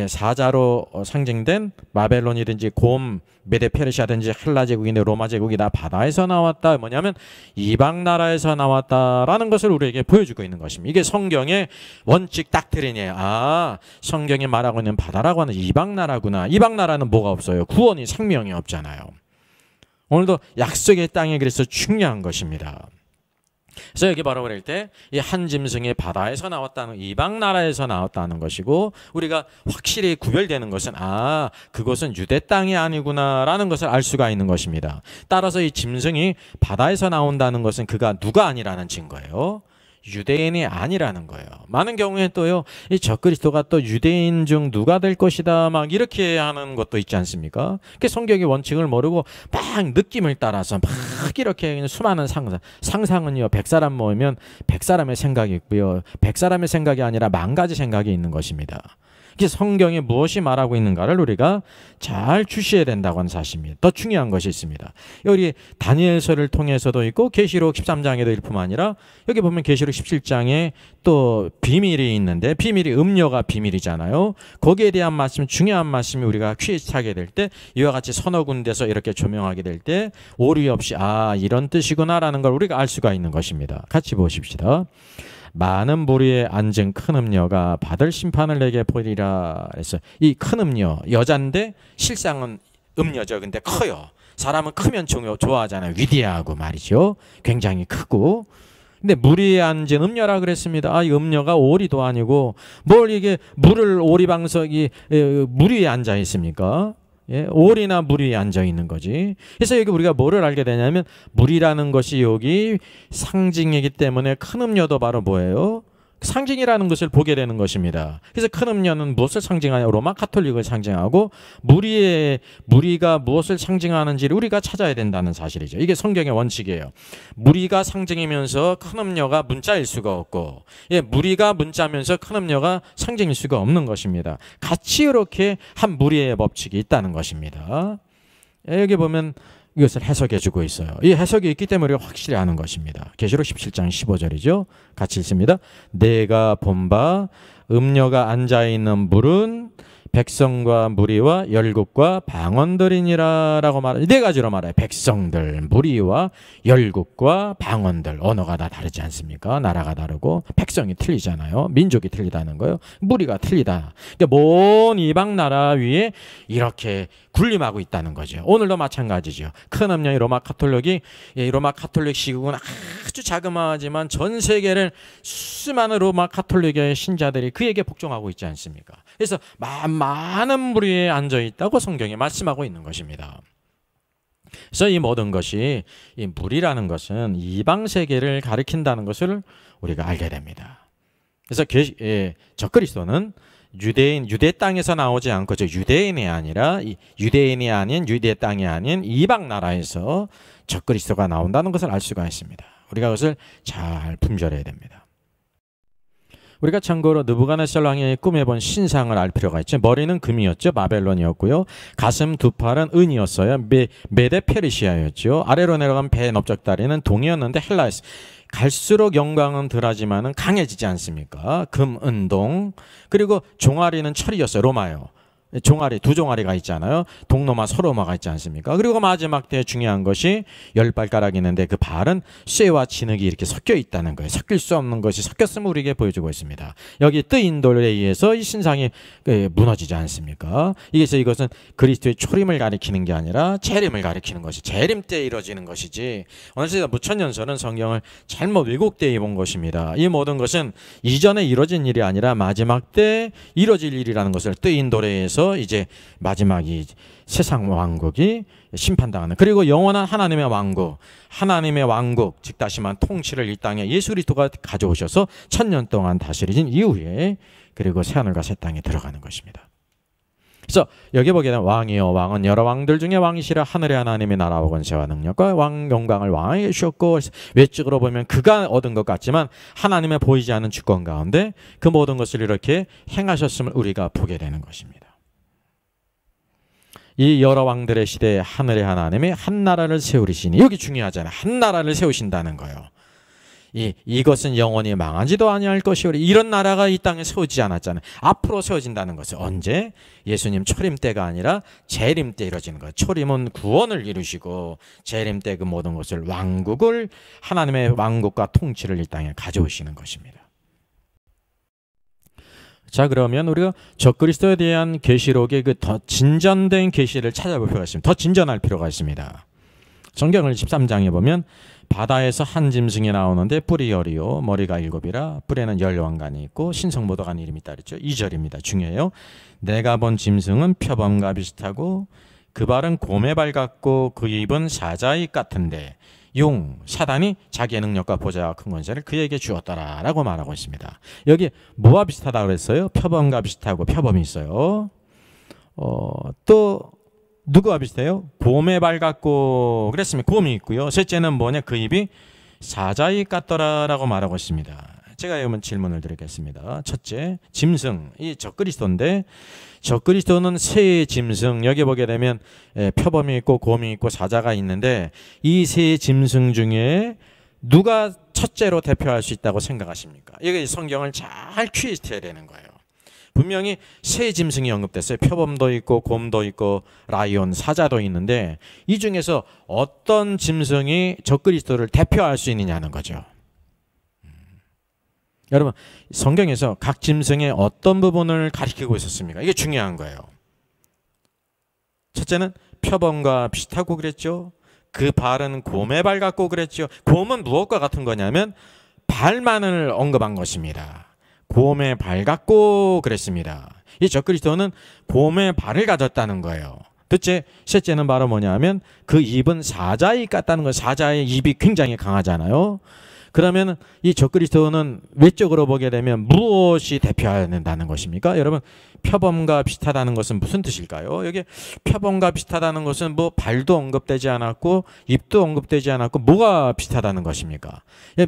사자로 상징된 바벨론이든지 곰, 메데 페르시아든지 헬라 제국인데 로마 제국이 다 바다에서 나왔다. 뭐냐면 이방 나라에서 나왔다라는 것을 우리에게 보여주고 있는 것입니다. 이게 성경의 원칙 닥트린이에요. 아, 성경이 말하고 있는 바다라고 하는 이방 나라구나. 이방 나라는 뭐가 없어요? 구원이 생명이 없잖아요. 오늘도 약속의 땅이 그래서 중요한 것입니다. 그래서 여기 바로 그럴 때 이 한 짐승이 바다에서 나왔다는, 이방 나라에서 나왔다는 것이고, 우리가 확실히 구별되는 것은 그것은 유대 땅이 아니구나라는 것을 알 수가 있는 것입니다. 따라서 이 짐승이 바다에서 나온다는 것은 그가 누가 아니라는 증거예요. 유대인이 아니라는 거예요. 많은 경우에 또요, 이 적그리스도가 또 유대인 중 누가 될 것이다 막 이렇게 하는 것도 있지 않습니까? 그 성경의 원칙을 모르고 막 느낌을 따라서 막 이렇게 수많은 상상은요, 100사람 모이면 100사람의 생각이 있고요, 100사람의 생각이 아니라 10,000가지 생각이 있는 것입니다. 성경이 무엇이 말하고 있는가를 우리가 잘 주시해야 된다고 하는 사실입니다. 더 중요한 것이 있습니다. 여기 다니엘서를 통해서도 있고 계시록 13장에도 일뿐만 아니라 여기 보면 계시록 17장에 또 비밀이 있는데, 비밀이 음료가 비밀이잖아요. 거기에 대한 말씀, 중요한 말씀이 우리가 퀴즈하게 될 때 이와 같이 서너 군데서 이렇게 조명하게 될 때 오류 없이 이런 뜻이구나라는 걸 우리가 알 수가 있는 것입니다. 같이 보십시다. 많은 무리에 앉은 큰 음녀가 받을 심판을 내게 보이리라. 그래서 이 큰 음녀, 여잔데 실상은 음녀죠. 근데 커요. 사람은 크면 좋아하잖아요. 위대하고 말이죠. 굉장히 크고. 근데 무리에 앉은 음녀라 그랬습니다. 이 음녀가 오리도 아니고 뭘 이게 오리방석이 물 위에 앉아 있습니까? 오리나 물 위에 앉아 있는 거지. 그래서 여기 우리가 뭐를 알게 되냐면, 물이라는 것이 여기 상징이기 때문에 큰 음료도 바로 뭐예요? 상징이라는 것을 보게 되는 것입니다. 그래서 큰 음료는 무엇을 상징하냐? 로마 카톨릭을 상징하고, 무리가 무엇을 상징하는지를 우리가 찾아야 된다는 사실이죠. 이게 성경의 원칙이에요. 무리가 상징이면서 큰 음료가 문자일 수가 없고, 무리가 문자면서 큰 음료가 상징일 수가 없는 것입니다. 같이 이렇게 한 무리의 법칙이 있다는 것입니다. 여기 보면 이것을 해석해주고 있어요. 이 해석이 있기 때문에 우리가 확실히 아는 것입니다. 계시록 17장 15절이죠. 같이 읽습니다. 내가 본 바 음녀가 앉아있는 물은 백성과 무리와 열국과 방언들이니라 라고 말해요. 네 가지로 말해요. 백성들, 무리와 열국과 방언들. 언어가 다 다르지 않습니까? 나라가 다르고 백성이 틀리잖아요. 민족이 틀리다는 거예요. 무리가 틀리다. 그러니까 먼 이방 나라 위에 이렇게 군림하고 있다는 거죠. 오늘도 마찬가지죠. 큰 음녀의 로마 카톨릭 시국은 아주 자그마하지만 전 세계를 수많은 로마 카톨릭의 신자들이 그에게 복종하고 있지 않습니까? 그래서 많은 무리에 앉아 있다고 성경이 말씀하고 있는 것입니다. 그래서 이 모든 것이, 이 무리라는 것은 이방 세계를 가리킨다는 것을 우리가 알게 됩니다. 그래서 적그리스도는 유대 땅에서 나오지 않고 유대인이 아닌 유대 땅이 아닌 이방 나라에서 적그리스도가 나온다는 것을 알 수가 있습니다. 우리가 그것을 잘 분별해야 됩니다. 우리가 참고로 느부갓네살 왕이 꿈에 본 신상을 알 필요가 있죠. 머리는 금이었죠. 바벨론이었고요. 가슴 두 팔은 은이었어요. 메데 페르시아였죠. 아래로 내려가면 배 넓적다리는 동이었는데 헬라였어요. 갈수록 영광은 덜하지만은 강해지지 않습니까? 금, 은, 동. 그리고 종아리는 철이었어요. 로마요. 종아리, 두 종아리가 있잖아요. 동로마, 서로마가 있지 않습니까? 그리고 마지막 때 중요한 것이 10발가락이 있는데 그 발은 쇠와 진흙이 이렇게 섞여 있다는 거예요. 섞일 수 없는 것이 섞였음을 우리에게 보여주고 있습니다. 여기 뜨인 돌에 의해서 이 신상이 무너지지 않습니까? 이것은 그리스도의 초림을 가리키는 게 아니라 재림을 가리키는 것이, 재림 때 이루어지는 것이지, 어느새 무천년설은 성경을 잘못 왜곡되어 본 것입니다. 이 모든 것은 이전에 이루어진 일이 아니라 마지막 때 이루어질 일이라는 것을 뜨인 돌에 의해서 이제 마지막이 세상 왕국이 심판당하는, 그리고 영원한 하나님의 왕국, 즉 다시 말하면 통치를 이 땅에 예수 그리스도가 가져오셔서 1000년 동안 다스리신 이후에 그리고 새하늘과 새 땅에 들어가는 것입니다. 그래서 여기 보게 되면 왕이요, 왕은 여러 왕들 중에 왕이시라. 하늘의 하나님의 나라와 권세와 능력과 왕 영광을 왕에게 주셨고, 외적으로 보면 그가 얻은 것 같지만 하나님의 보이지 않는 주권 가운데 그 모든 것을 이렇게 행하셨음을 우리가 보게 되는 것입니다. 이 여러 왕들의 시대에 하늘의 하나님이 한 나라를 세우리시니, 여기 중요하잖아요. 한 나라를 세우신다는 거예요. 이것은 영원히 망하지도 아니할 것이오리. 이런 나라가 이 땅에 세우지 않았잖아요. 앞으로 세워진다는 것은 언제? 예수님 초림 때가 아니라 재림 때 이루어지는 거예요. 초림은 구원을 이루시고 재림 때 그 모든 것을, 왕국을, 하나님의 왕국과 통치를 이 땅에 가져오시는 것입니다. 자, 그러면 우리가 적그리스도에 대한 계시록의 그 더 진전된 계시를 찾아볼 필요가 있습니다. 더 진전할 필요가 있습니다. 성경을 13장에 보면 바다에서 한 짐승이 나오는데 뿔이 열이요 머리가 일곱이라 뿔에는 열왕관이 있고 신성모독한 이름이 따르죠. 2절입니다. 중요해요. 내가 본 짐승은 표범과 비슷하고 그 발은 곰의 발 같고 그 입은 사자의 같은데 용, 사단이 자기의 능력과 보좌와 큰 권세를 그에게 주었더라라고 말하고 있습니다. 여기 뭐와 비슷하다고 그랬어요? 표범과 비슷하고 표범이 있어요. 또 누구와 비슷해요? 곰의 발 같고 그랬으면 곰이 있고요. 셋째는 뭐냐? 그 입이 사자의 같더라라고 말하고 있습니다. 제가 여러분 질문을 드리겠습니다. 첫째, 짐승, 이 적그리스도인데 적그리스도는 세 짐승, 여기 보게 되면 표범이 있고 곰이 있고 사자가 있는데 이 세 짐승 중에 누가 첫째로 대표할 수 있다고 생각하십니까? 이게 성경을 잘 퀴즈해야 되는 거예요. 분명히 세 짐승이 언급됐어요. 표범도 있고 곰도 있고 라이온, 사자도 있는데 이 중에서 어떤 짐승이 적그리스도를 대표할 수 있느냐는 거죠. 여러분, 성경에서 각 짐승의 어떤 부분을 가리키고 있었습니까? 이게 중요한 거예요. 첫째는 표범과 비슷하고 그랬죠. 그 발은 곰의 발 같고 그랬죠. 곰은 무엇과 같은 거냐면 발만을 언급한 것입니다. 곰의 발 같고 그랬습니다. 이 적그리스도는 곰의 발을 가졌다는 거예요. 둘째, 셋째는 바로 뭐냐면 그 입은 사자의 같다는 거예요. 사자의 입이 굉장히 강하잖아요. 그러면 이 적그리스도는 외적으로 보게 되면 무엇이 대표한다는 것입니까? 여러분, 표범과 비슷하다는 것은 무슨 뜻일까요? 여기 표범과 비슷하다는 것은 뭐 발도 언급되지 않았고 입도 언급되지 않았고 뭐가 비슷하다는 것입니까?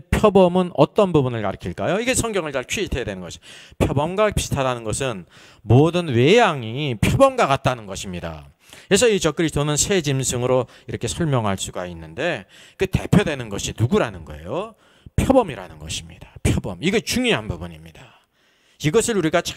표범은 어떤 부분을 가리킬까요? 이게 성경을 잘 퀴즈해야 되는 것이. 표범과 비슷하다는 것은 모든 외양이 표범과 같다는 것입니다. 그래서 이 적그리스도는 새 짐승으로 이렇게 설명할 수가 있는데 그 대표되는 것이 누구라는 거예요? 표범이라는 것입니다. 표범. 이게 중요한 부분입니다. 이것을 우리가 잘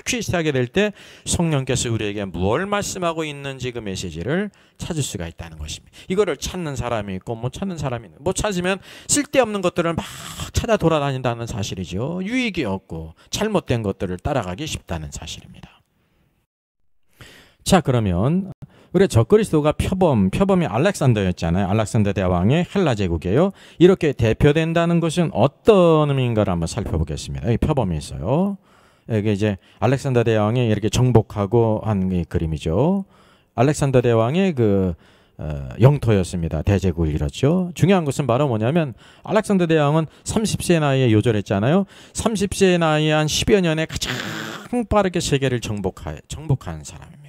퀴즈하게 될 때 성령께서 우리에게 무엇을 말씀하고 있는지 그 메시지를 찾을 수가 있다는 것입니다. 이거를 찾는 사람이 있고 못 찾는 사람이 있는. 못 찾으면 쓸데없는 것들을 막 찾아 돌아다닌다는 사실이죠. 유익이 없고 잘못된 것들을 따라가기 쉽다는 사실입니다. 자, 그러면 우리 적그리스도가 표범이 알렉산더였잖아요. 알렉산더 대왕의 헬라 제국이에요. 이렇게 대표된다는 것은 어떤 의미인가를 한번 살펴보겠습니다. 여기 표범이 있어요. 여기 이제 알렉산더 대왕이 이렇게 정복하고 한 이 그림이죠. 알렉산더 대왕의 그 영토였습니다. 대제국을 이뤘죠. 중요한 것은 바로 뭐냐면 알렉산더 대왕은 30세 나이에 요절했잖아요. 30세 나이에 한 10여 년에 가장 빠르게 세계를 정복한 사람입니다.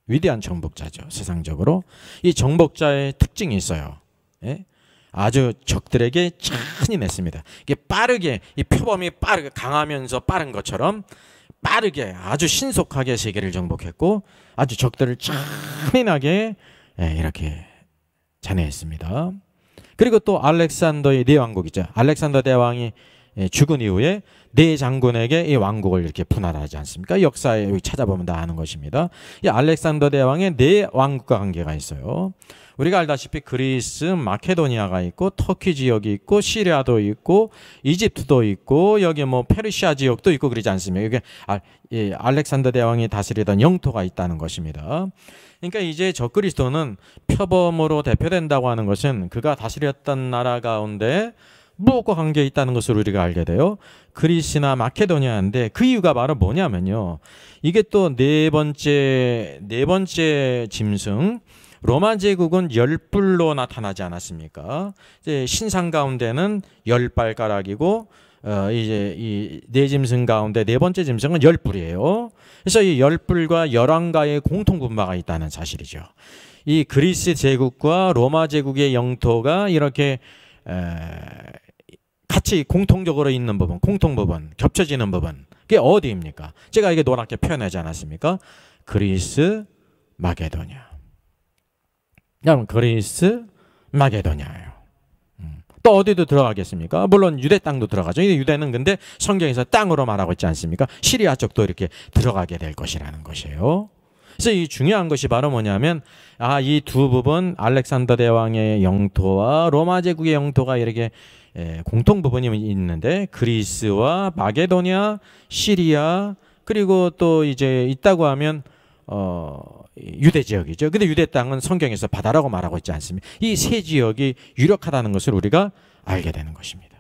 위대한 정복자죠. 세상적으로. 이 정복자의 특징이 있어요. 예? 아주 적들에게 잔인했습니다. 이게 빠르게, 이 표범이 빠르게 강하면서 빠른 것처럼 빠르게 아주 신속하게 세계를 정복했고 아주 적들을 잔인하게 이렇게 잔해했습니다. 그리고 또 알렉산더의 네 왕국이죠. 알렉산더 대왕이 죽은 이후에 네 장군에게 이 왕국을 이렇게 분할하지 않습니까? 역사에 여기 찾아보면 다 아는 것입니다. 이 알렉산더 대왕의 네 왕국과 관계가 있어요. 우리가 알다시피 그리스, 마케도니아가 있고 터키 지역이 있고 시리아도 있고 이집트도 있고 여기 뭐 페르시아 지역도 있고 그러지 않습니까? 이게 알렉산더 대왕이 다스리던 영토가 있다는 것입니다. 그러니까 이제 적그리스도는 표범으로 대표된다고 하는 것은 그가 다스렸던 나라 가운데 무엇과 관계 있다는 것을 우리가 알게 돼요. 그리스나 마케도니아인데 그 이유가 바로 뭐냐면요. 이게 또 네 번째 짐승 로마 제국은 10뿔로 나타나지 않았습니까? 이제 신상 가운데는 10발가락이고 이제 이 네 짐승 가운데 네 번째 짐승은 10뿔이에요. 그래서 이 10뿔과 열왕가의 공통 분바가 있다는 사실이죠. 이 그리스 제국과 로마 제국의 영토가 이렇게 같이 공통적으로 있는 부분, 공통 부분, 겹쳐지는 부분. 그게 어디입니까? 제가 이게 노랗게 표현하지 않았습니까? 그리스, 마게도냐. 그럼 그리스, 마게도냐예요. 또 어디도 들어가겠습니까? 물론 유대 땅도 들어가죠. 유대는 근데 성경에서 땅으로 말하고 있지 않습니까? 시리아 쪽도 이렇게 들어가게 될 것이라는 것이에요. 그래서 이 중요한 것이 바로 뭐냐면 이 두 부분 알렉산더 대왕의 영토와 로마 제국의 영토가 이렇게 공통 부분이 있는데 그리스와 마게도냐, 시리아 그리고 또 이제 있다고 하면 유대 지역이죠. 근데 유대 땅은 성경에서 바다라고 말하고 있지 않습니까? 이 세 지역이 유력하다는 것을 우리가 알게 되는 것입니다.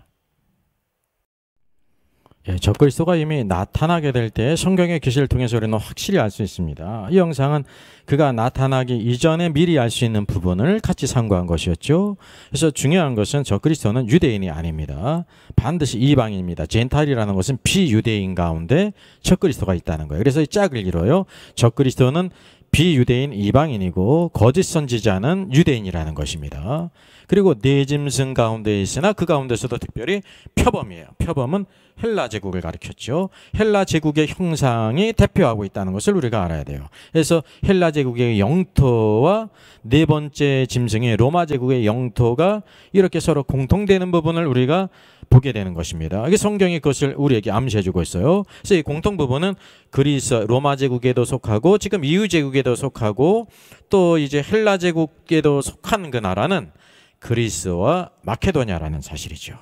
예, 적그리스도가 이미 나타나게 될 때 성경의 계시를 통해서 우리는 확실히 알 수 있습니다. 이 영상은 그가 나타나기 이전에 미리 알 수 있는 부분을 같이 상고한 것이었죠. 그래서 중요한 것은 적그리스도는 유대인이 아닙니다. 반드시 이방인입니다. 젠타일이라는 것은 비유대인 가운데 적그리스도가 있다는 거예요. 그래서 이 짝을 이뤄요. 적그리스도는 비유대인 이방인이고 거짓 선지자는 유대인이라는 것입니다. 그리고 네 짐승 가운데 있으나 그 가운데서도 특별히 표범이에요. 표범은 헬라 제국을 가리켰죠. 헬라 제국의 형상이 대표하고 있다는 것을 우리가 알아야 돼요. 그래서 헬라 제국의 영토와 네 번째 짐승의 로마 제국의 영토가 이렇게 서로 공통되는 부분을 우리가 보게 되는 것입니다. 이게 성경이 그것을 우리에게 암시해주고 있어요. 그래서 이 공통 부분은 그리스 로마 제국에도 속하고 지금 이유 제국에도 속하고 또 이제 헬라 제국에도 속한 그 나라는 그리스와 마케도니아라는 사실이죠.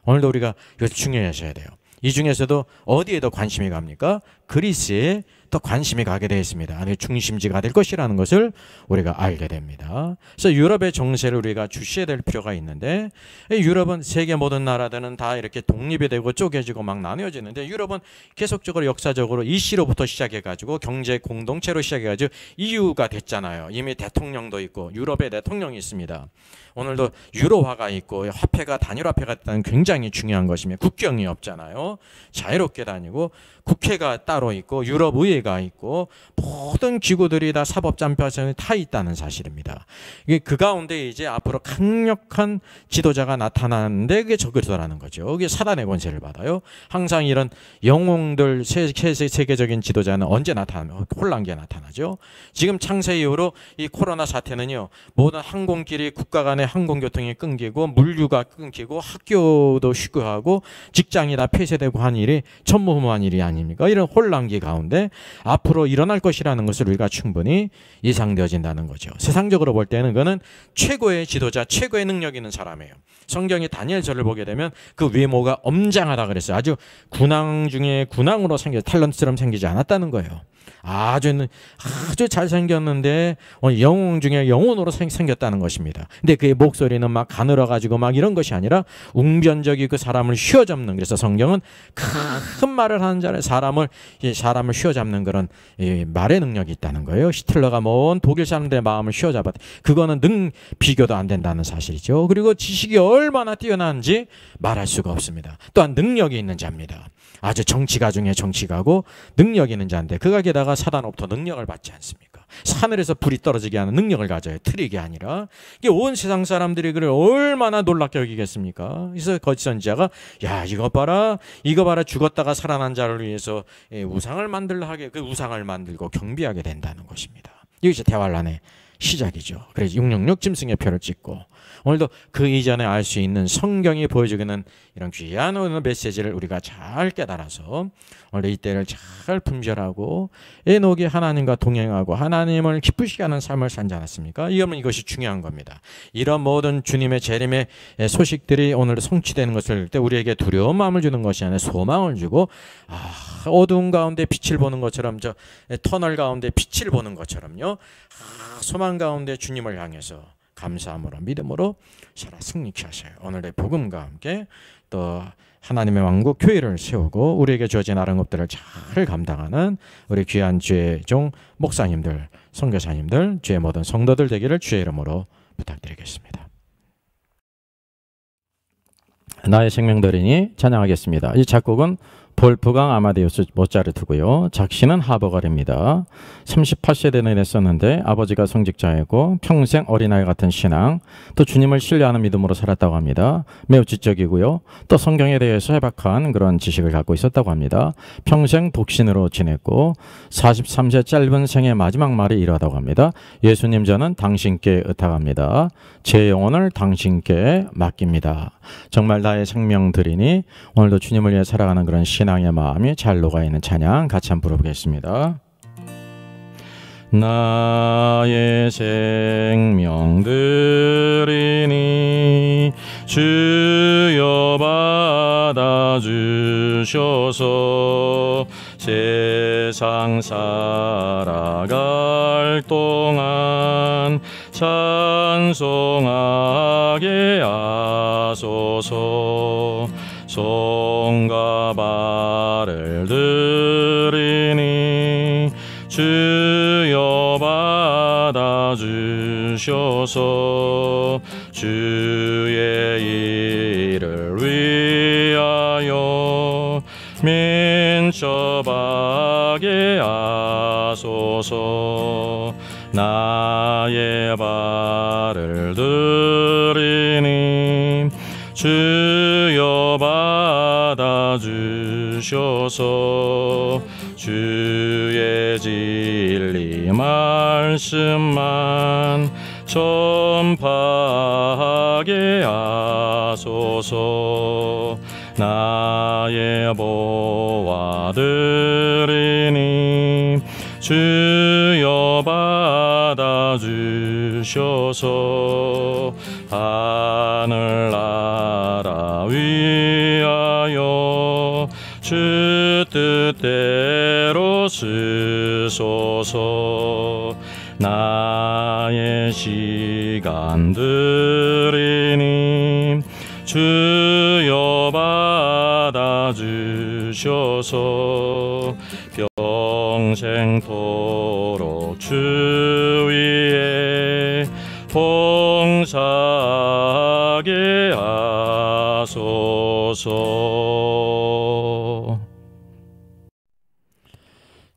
오늘도 우리가 이것을 중요하셔야 돼요. 이 중에서도 어디에 더 관심이 갑니까? 그리스에 더 관심이 가게 되어 있습니다. 중심지가 될 것이라는 것을 우리가 알게 됩니다. 그래서 유럽의 정세를 우리가 주시해야 될 필요가 있는데, 유럽은 세계 모든 나라들은 다 이렇게 독립이 되고 쪼개지고 막 나뉘어지는데, 유럽은 계속적으로 역사적으로 이시로부터 시작해가지고 경제 공동체로 시작해가지고 EU가 됐잖아요. 이미 대통령도 있고 유럽의 대통령이 있습니다. 오늘도 유로화가 있고 화폐가 단일화폐가 됐다는 굉장히 중요한 것입니다. 국경이 없잖아요. 자유롭게 다니고 국회가 따로 있고 유럽 의회가 있고 모든 기구들이 다 사법장표에 다 있다는 사실입니다. 이게 그 가운데 이제 앞으로 강력한 지도자가 나타나는데 그게 적그리스도라는 거죠. 그게 사단의 권세를 받아요. 항상 이런 영웅들 세계적인 지도자는 언제 나타나면 혼란기에 나타나죠. 지금 창세 이후로 이 코로나 사태는요, 모든 항공길이 국가 간의 항공교통이 끊기고 물류가 끊기고 학교도 휴교하고 직장이 다 폐쇄되고 한 일이 전무후무한 일이 아닙니까? 이런 혼란기 가운데 앞으로 일어날 것이라는 것을 우리가 충분히 예상되어진다는 거죠. 세상적으로 볼 때는 그는 최고의 지도자, 최고의 능력 있는 사람이에요. 성경이 다니엘서를 보게 되면 그 외모가 엄장하다 그랬어요. 아주 군왕 중에 군왕으로 탤런트처럼 생기지 않았다는 거예요. 아주 잘생겼는데 영웅 중에 영혼으로 생겼다는 것입니다. 근데 그의 목소리는 막 가늘어가지고 막 이런 것이 아니라 웅변적이 그 사람을 휘어잡는, 그래서 성경은 큰 말을 하는 자를 사람을 휘어잡는 그런 말의 능력이 있다는 거예요. 히틀러가 모은 독일 사람들의 마음을 휘어잡았다. 그거는 비교도 안 된다는 사실이죠. 그리고 지식이 얼마나 뛰어난지 말할 수가 없습니다. 또한 능력이 있는 자입니다. 아주 정치가 중에 정치가고 능력 있는 자인데 그가 게다가 사단으로부터 능력을 받지 않습니까? 하늘에서 불이 떨어지게 하는 능력을 가져요. 트릭이 아니라. 이게 온 세상 사람들이 그를 얼마나 놀랍게 여기겠습니까? 그래서 거짓 선지자가 야 이거 봐라 죽었다가 살아난 자를 위해서 우상을 만들라 하게 그 우상을 만들고 경비하게 된다는 것입니다. 이것이 대환란의 시작이죠. 그래서 666 짐승의 표를 찍고 오늘도 그 이전에 알 수 있는 성경이 보여주기는 이런 귀한 오늘 메시지를 우리가 잘 깨달아서 오늘 이때를 잘 분별하고 에녹이 하나님과 동행하고 하나님을 기쁘시게 하는 삶을 살지 않았습니까? 이것이 중요한 겁니다. 이런 모든 주님의 재림의 소식들이 오늘 성취되는 것을 때 우리에게 두려운 마음을 주는 것이 아니라 소망을 주고 어두운 가운데 빛을 보는 것처럼 저 터널 가운데 빛을 보는 것처럼요. 소망 가운데 주님을 향해서 감사함으로 믿음으로 살아 승리케 하셔요. 오늘의 복음과 함께 또 하나님의 왕국 교회를 세우고 우리에게 주어진 아름것들을 잘 감당하는 우리 귀한 주의 종 목사님들, 선교사님들, 주의 모든 성도들 되기를 주의 이름으로 부탁드리겠습니다. 나의 생명들이니 찬양하겠습니다. 이 작곡은 볼프강 아마데우스 모차르트고요. 작시는 하버갈입니다. 38세대는 했었는데 아버지가 성직자이고 평생 어린아이 같은 신앙, 또 주님을 신뢰하는 믿음으로 살았다고 합니다. 매우 지적이고요. 또 성경에 대해서 해박한 그런 지식을 갖고 있었다고 합니다. 평생 독신으로 지냈고 43세 짧은 생의 마지막 말이 이러하다고 합니다. 예수님, 저는 당신께 의탁합니다. 제 영혼을 당신께 맡깁니다. 정말 나의 생명 드리니 오늘도 주님을 위해 살아가는 그런 신앙의 마음이 잘 녹아있는 찬양 같이 한번 부르겠습니다. 나의 생명 드리니 주여 받아주셔서 세상 살아갈 동안 찬송하게 하소서. 송과 발을 드리니 주여 받아주셔서 주의 일을 위하여 민첩하게 하소서. 나의 발을 드리니 주여 받아주셔서 주의 진리 말씀만 전파하게 하소서. 나의 보화 드리니 주여 받아주셔서 하늘나라 위하여 주 뜻대로 쓰소서. 나의 시간 드리니 주여 받아주셔서 평생토록 주 위에 봉사하게 하소서.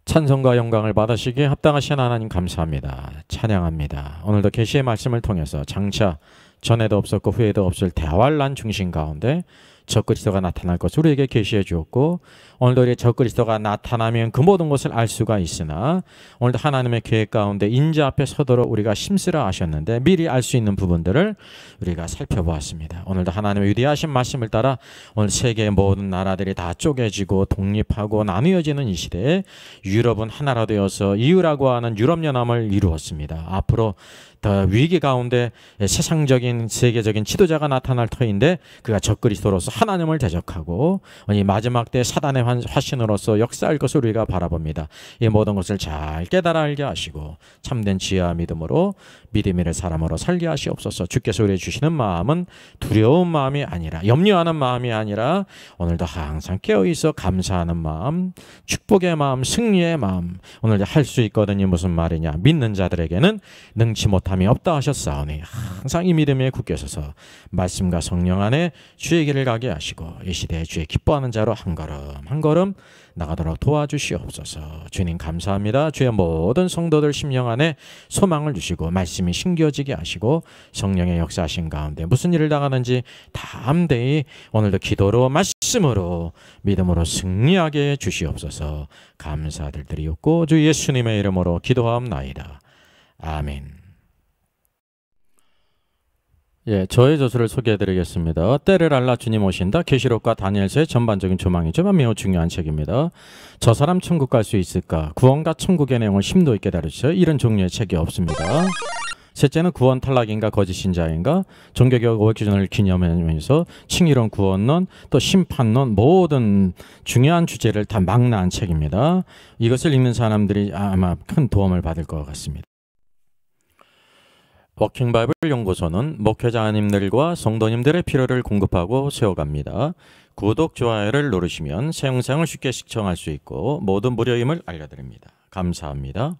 찬송과 영광을 받으시기에 합당하신 하나님 감사합니다. 찬양합니다. 오늘도 계시의 말씀을 통해서 장차 전에도 없었고 후에도 없을 대환란 중심 가운데 적그리스도가 나타날 것을 우리에게 계시해 주었고, 오늘도 우리 적그리스도가 나타나면 그 모든 것을 알 수가 있으나 오늘도 하나님의 계획 가운데 인자 앞에 서도록 우리가 힘쓰라 하셨는데 미리 알 수 있는 부분들을 우리가 살펴보았습니다. 오늘도 하나님의 위대하신 말씀을 따라 오늘 세계의 모든 나라들이 다 쪼개지고 독립하고 나누어지는 이 시대에 유럽은 하나라 되어서 EU라고 하는 유럽연합을 이루었습니다. 앞으로 더 위기 가운데 세상적인 세계적인 지도자가 나타날 터인데 그가 적그리스도로서 하나님을 대적하고 이 마지막 때 사단의 화신으로서 역사할 것을 우리가 바라봅니다. 이 모든 것을 잘 깨달아 알게 하시고 참된 지혜와 믿음으로 믿음의 사람으로 살게 하시옵소서. 주께서 우리에게 주시는 마음은 두려운 마음이 아니라, 염려하는 마음이 아니라 오늘도 항상 깨어있어 감사하는 마음, 축복의 마음, 승리의 마음. 오늘도 할 수 있거든요. 무슨 말이냐, 믿는 자들에게는 능치 못함이 없다 하셨사오니 항상 이 믿음에 굳게 서서 말씀과 성령 안에 주의 길을 가게 하시고 이 시대에 주의 기뻐하는 자로 한 걸음 한 걸음 나가도록 도와주시옵소서. 주님 감사합니다. 주의 모든 성도들 심령 안에 소망을 주시고 말씀이 심겨지게 하시고 성령의 역사하신 가운데 무슨 일을 당하는지 담대히 오늘도 기도로 말씀으로 믿음으로 승리하게 주시옵소서. 감사드리옵고 주 예수님의 이름으로 기도하옵나이다. 아멘. 예, 저의 저서를 소개해드리겠습니다. 때를 알라 주님 오신다. 계시록과 다니엘서의 전반적인 조망이지만 매우 중요한 책입니다. 저 사람 천국 갈 수 있을까? 구원과 천국의 내용을 심도 있게 다루셔요. 이런 종류의 책이 없습니다. 셋째는 구원 탈락인가 거짓 신자인가, 종교개혁 500주년을 기념하면서 칭의론 구원론 또 심판론 모든 중요한 주제를 다 망라한 책입니다. 이것을 읽는 사람들이 아마 큰 도움을 받을 것 같습니다. 워킹 바이블 연구소는 목회자님들과 성도님들의 필요를 공급하고 세워갑니다. 구독, 좋아요를 누르시면 새 영상을 쉽게 시청할 수 있고 모든 무료임을 알려드립니다. 감사합니다.